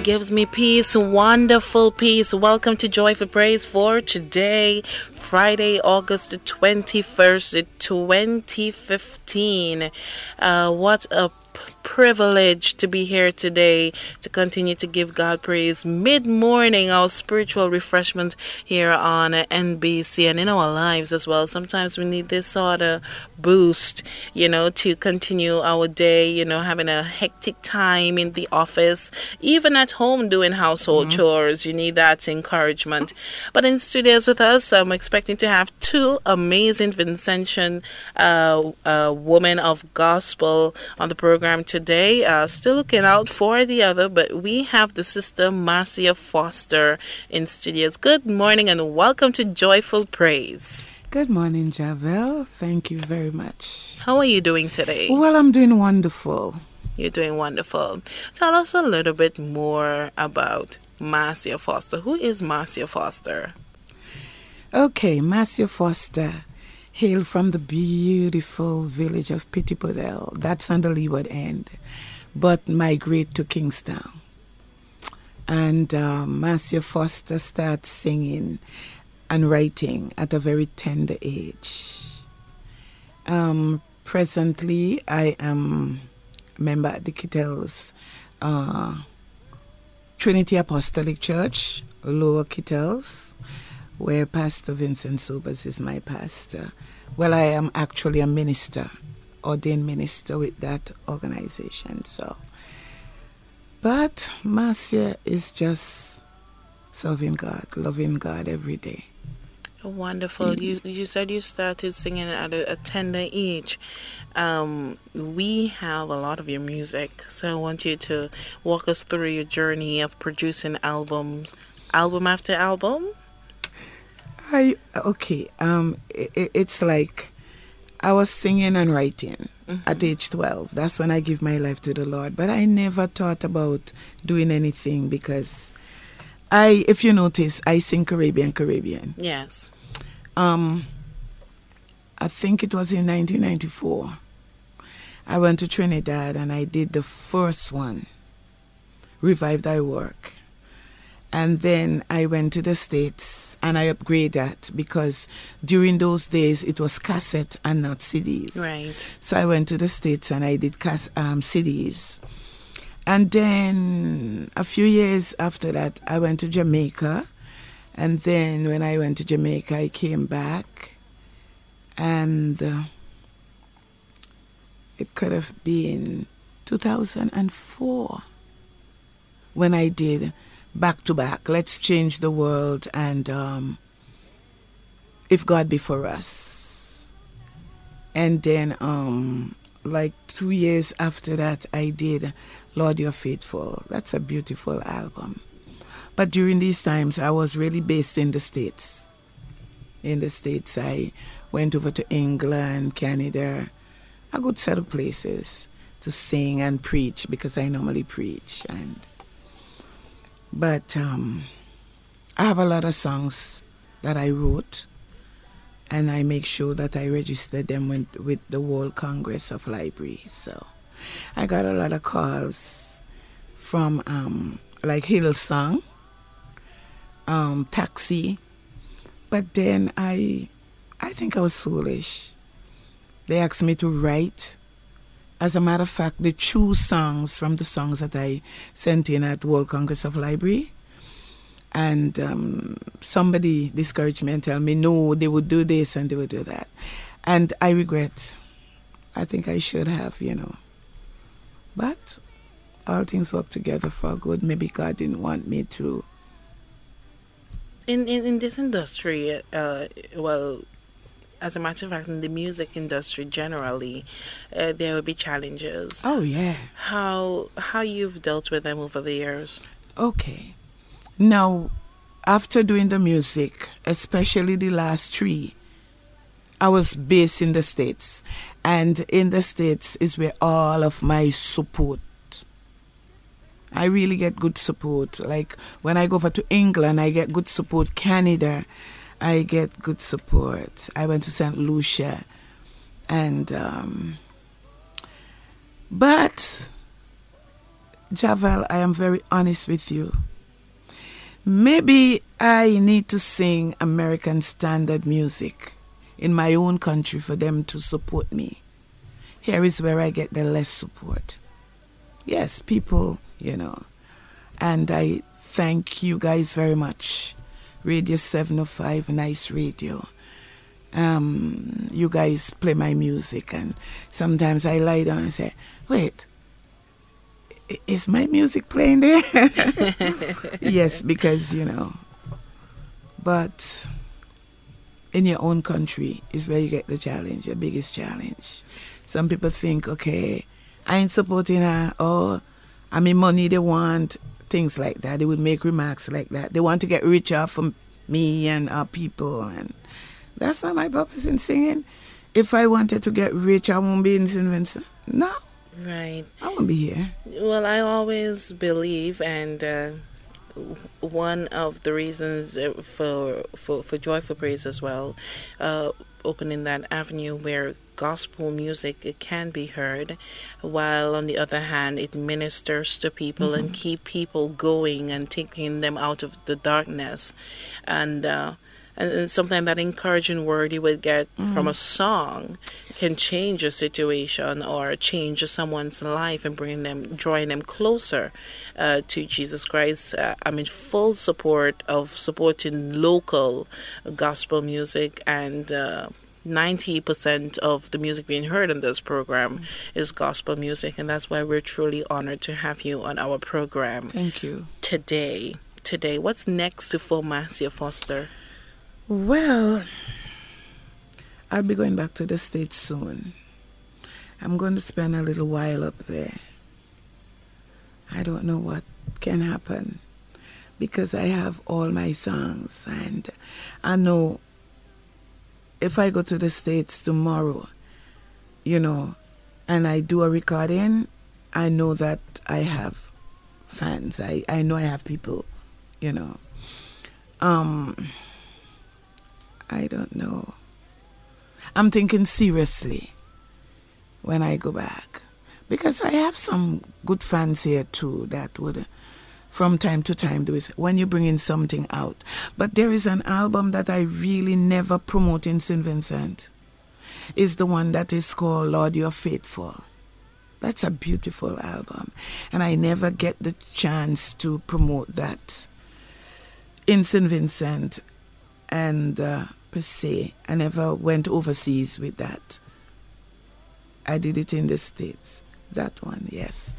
gives me peace, wonderful peace. Welcome to Joyful Praise for today, Friday, August the 21st, 2015. What a privilege to be here today to continue to give God praise mid-morning, our spiritual refreshment here on NBC and in our lives as well. Sometimes we need this sort of boost, to continue our day, having a hectic time in the office, even at home doing household chores. You need that encouragement. But in studios with us, I'm expecting to have two amazing Vincentian women of gospel on the program today. Still looking out for the other, but we have the sister Marcia Foster in studios. Good morning and welcome to Joyful Praise. Good morning, Javelle. Thank you very much. How are you doing today? Well, I'm doing wonderful. You're doing wonderful. Tell us a little bit more about Marcia Foster. Who is Marcia Foster? Okay, Marcia Foster hail from the beautiful village of Pittipodel. That's on the leeward end, but migrate to Kingstown. And Marcia Foster started singing and writing at a very tender age. Presently, I am a member at the Kittels Trinity Apostolic Church, Lower Kittels, where Pastor Vincent Sobers is my pastor. Well, I am actually a minister, ordained minister with that organization. But Marcia is just serving God, loving God every day. Wonderful. You said you started singing at a tender age. We have a lot of your music, so I want you to walk us through your journey of producing album after album. It's like I was singing and writing at age 12. That's when I give my life to the Lord. But I never thought about doing anything because if you notice, I sing Caribbean. Yes. I think it was in 1994. I went to Trinidad and I did the first one, Revive Thy Work. And then I went to the States and I upgraded that because during those days it was cassette and not CDs. Right. So I went to the States and I did CDs. And then a few years after that, I went to Jamaica. And then when I went to Jamaica, I came back. And it could have been 2004 when I did Back to Back, Let's Change the World, and If God Be For Us. And then like 2 years after that, I did Lord You're Faithful. That's a beautiful album. But during these times, I was really based in the States. In the States, I went over to England, Canada, a good set of places to sing and preach because I normally preach. But I have a lot of songs that I wrote, and I make sure that I register them with the World Congress of Libraries. So I got a lot of calls from like Hillsong, Taxi, but then I think I was foolish. They asked me to write. As a matter of fact, they choose songs from the songs that I sent in at World Congress of Library. And somebody discouraged me and told me, no, they would do this and they would do that. And I regret. I think I should have, But all things work together for good. Maybe God didn't want me to. In this industry, as a matter of fact, in the music industry generally, there will be challenges. Oh, yeah. How you've dealt with them over the years? Okay. Now, after doing the music, especially the last 3, I was based in the States. And in the States is where all of my support. I really get good support. Like when I go over to England, I get good support. Canada, I get good support. I went to St. Lucia. And but Javelle, I am very honest with you. Maybe I need to sing American standard music in my own country for them to support me. Here is where I get the less support. Yes, people, and I thank you guys very much. Radio 705, nice radio. You guys play my music, and sometimes I lie down and say, wait, is my music playing there? Yes, because, but in your own country is where you get the challenge, the biggest challenge. Some people think, okay, I ain't supporting her, or I mean money they want, things like that. They would make remarks like that. They want to get richer from me and our people, and that's not my purpose in singing. If I wanted to get rich, I won't be in St. Vincent. No. Right. I won't be here. Well, I always believe, and one of the reasons for Joyful Praise as well, opening that avenue where gospel music can be heard, while on the other hand it ministers to people and keep people going and taking them out of the darkness, and sometimes that encouraging word you would get from a song can change a situation or change someone's life and drawing them closer to Jesus Christ. I'm in full support of supporting local gospel music, and 90% of the music being heard in this program is gospel music, and that's why we're truly honored to have you on our program. Thank you. Today, what's next for Marcia Foster? Well, I'll be going back to the States soon. I'm going to spend a little while up there. I don't know what can happen because I have all my songs, and I know if I go to the States tomorrow, and I do a recording, I know that I have fans. I know I have people, I don't know. I'm thinking seriously when I go back, because I have some good fans here too that would from time to time do it when you bring in something out. But there is an album that I really never promote in St. Vincent. It's the one that is called Lord You're Faithful. That's a beautiful album, and I never get the chance to promote that in St. Vincent, and per se, I never went overseas with that. I did it in the States. That one, yes.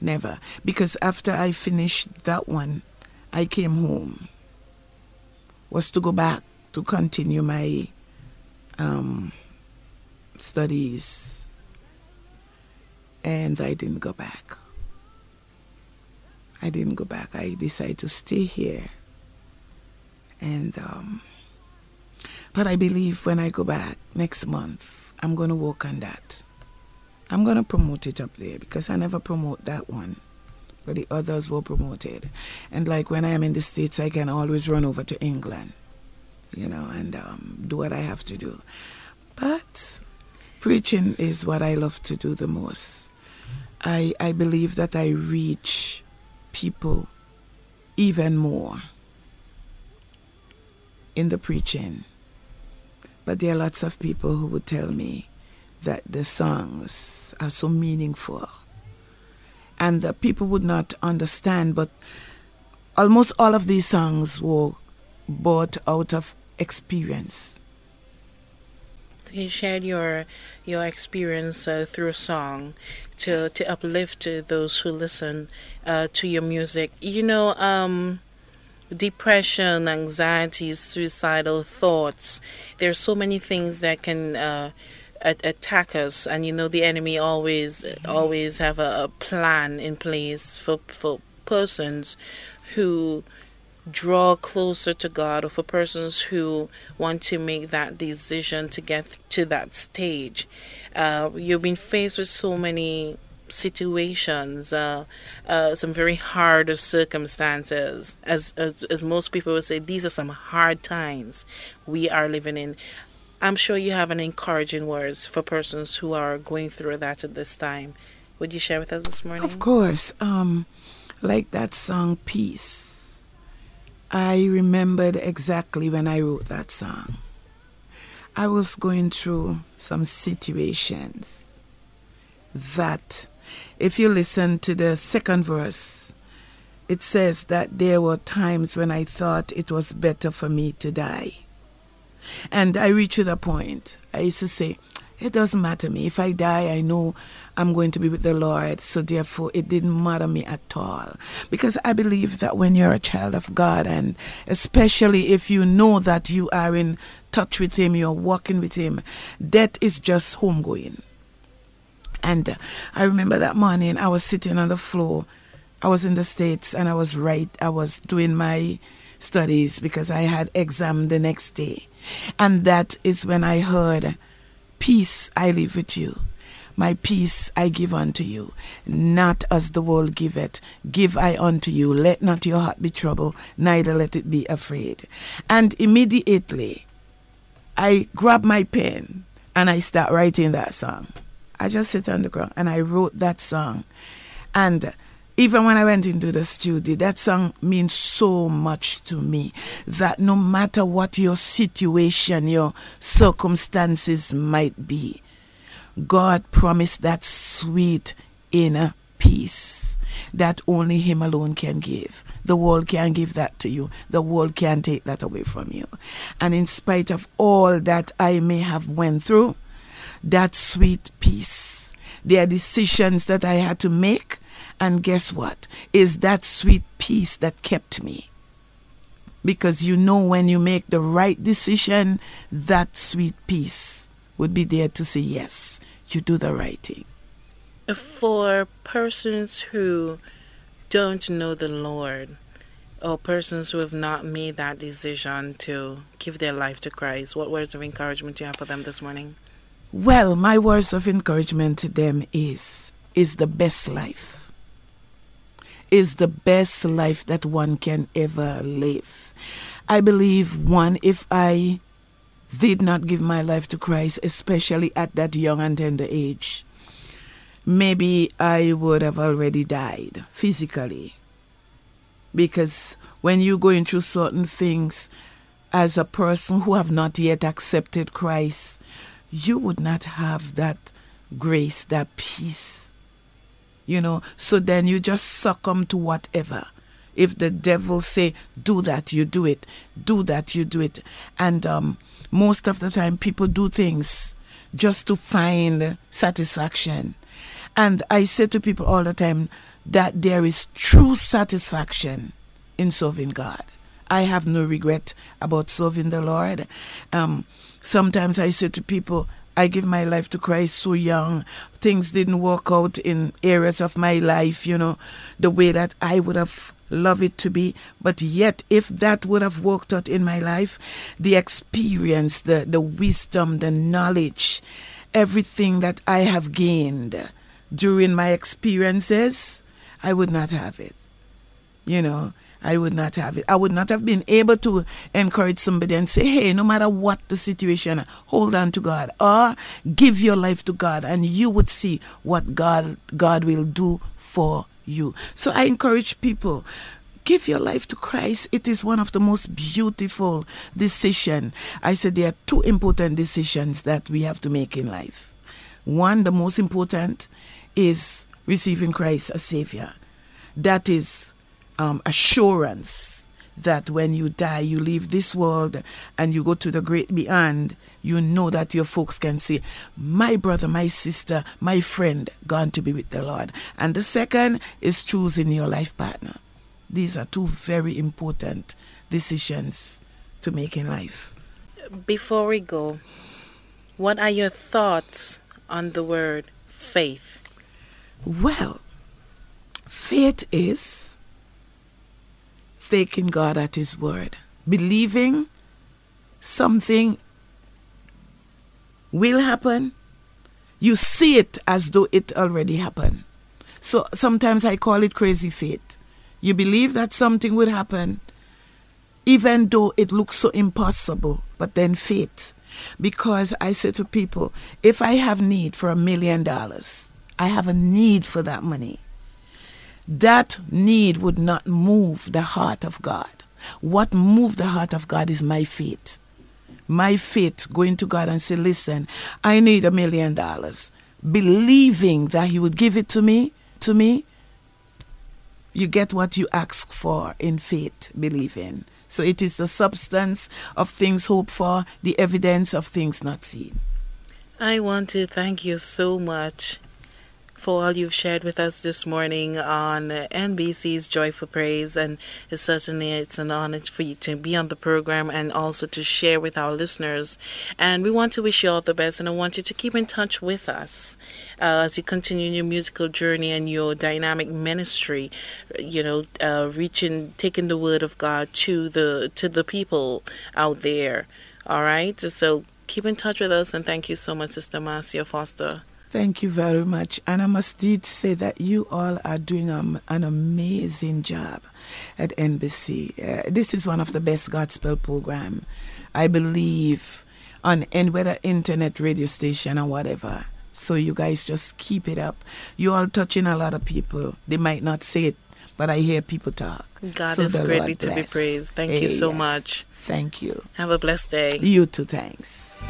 Never. Because after I finished that one, I came home. Was to go back to continue my studies. And I didn't go back. I decided to stay here. And but I believe when I go back next month, I'm going to work on that. I'm going to promote it up there because I never promote that one, but the others were promoted. And like when I am in the States, I can always run over to England, and do what I have to do. But preaching is what I love to do the most. I believe that I reach people even more in the preaching. But there are lots of people who would tell me that the songs are so meaningful. And the people would not understand, but almost all of these songs were bought out of experience. You shared your experience through song to uplift those who listen to your music. Depression, anxiety, suicidal thoughts. There's so many things that can attack us, and the enemy always have a plan in place for persons who draw closer to God, or for persons who want to make that decision to get to that stage. You've been faced with so many situations, some very hard circumstances. As most people would say, these are some hard times we are living in. I'm sure you have an encouraging words for persons who are going through that at this time. would you share with us this morning? Of course. Like that song, Peace. I remembered exactly when I wrote that song. I was going through some situations that, if you listen to the second verse, it says that there were times when I thought it was better for me to die. And I reached a point, I used to say, it doesn't matter me. If I die, I know I'm going to be with the Lord. So therefore, it didn't matter me at all. Because I believe that when you're a child of God, and especially if you know that you are in touch with Him, you're walking with Him, death is just homegoing. And I remember that morning, I was sitting on the floor. I was in the States, and I was doing my studies because I had exam the next day. And that is when I heard, peace I leave with you. My peace I give unto you. Not as the world giveth, give I unto you. Let not your heart be troubled, neither let it be afraid. And immediately, I grabbed my pen and I start writing that song. I just sit on the ground and I wrote that song. And even when I went into the studio, that song means so much to me that no matter what your situation, your circumstances might be, God promised that sweet inner peace that only Him alone can give. The world can't give that to you. The world can't take that away from you. And in spite of all that I may have went through, that sweet peace, there are decisions that I had to make. And guess what? Is that sweet peace that kept me. Because you know when you make the right decision, that sweet peace would be there to say, yes, you do the right thing. For persons who don't know the Lord, or persons who have not made that decision to give their life to Christ, what words of encouragement do you have for them this morning? Well, my words of encouragement to them is the best life. Is the best life that one can ever live. I believe, one, if I did not give my life to Christ, especially at that young and tender age, maybe I would have already died physically. Because when you're going through certain things as a person who have not yet accepted Christ, you would not have that grace, that peace. You know, so then you just succumb to whatever. If the devil say, do that, you do it. Do that, you do it. And most of the time, people do things just to find satisfaction. And I say to people all the time that there is true satisfaction in serving God. I have no regret about serving the Lord. Sometimes I say to people, I give my life to Christ so young. Things didn't work out in areas of my life, you know, the way that I would have loved it to be. But yet, if that would have worked out in my life, the experience, the wisdom, the knowledge, everything that I have gained during my experiences, I would not have it. You know, I would not have it. I would not have been able to encourage somebody and say, hey, no matter what the situation, hold on to God or give your life to God and you would see what God will do for you. So I encourage people, give your life to Christ. It is one of the most beautiful decisions. I said there are two important decisions that we have to make in life. One, the most important, is receiving Christ as Savior. That is assurance that when you die, you leave this world and you go to the great beyond, you know that your folks can say, my brother, my sister, my friend, gone to be with the Lord. And the second is choosing your life partner. These are two very important decisions to make in life. Before we go, what are your thoughts on the word faith? Well, faith is taking God at His word, believing something will happen. You see it as though it already happened. So sometimes I call it crazy faith. You believe that something would happen, even though it looks so impossible, but then faith. Because I say to people, if I have need for $1 million, I have a need for that money. That need would not move the heart of God. What moved the heart of God is my faith. My faith, going to God and say, listen, I need $1 million. Believing that he would give it to me. You get what you ask for in faith, believing. So it is the substance of things hoped for, the evidence of things not seen. I want to thank you so much for all you've shared with us this morning on NBC's Joyful Praise, and it's an honor for you to be on the program and also to share with our listeners. And we want to wish you all the best, and I want you to keep in touch with us as you continue your musical journey and your dynamic ministry, taking the word of God to the people out there. All right, so keep in touch with us, and thank you so much, Sister Marcia Foster. Thank you very much. And I must indeed say that you all are doing an amazing job at NBC. This is one of the best gospel program, I believe, on whether internet, radio station, or whatever. So you guys just keep it up. You all touching a lot of people. They might not say it, but I hear people talk. God is greatly to be praised. Thank you so much. Thank you. Have a blessed day. You too, thanks.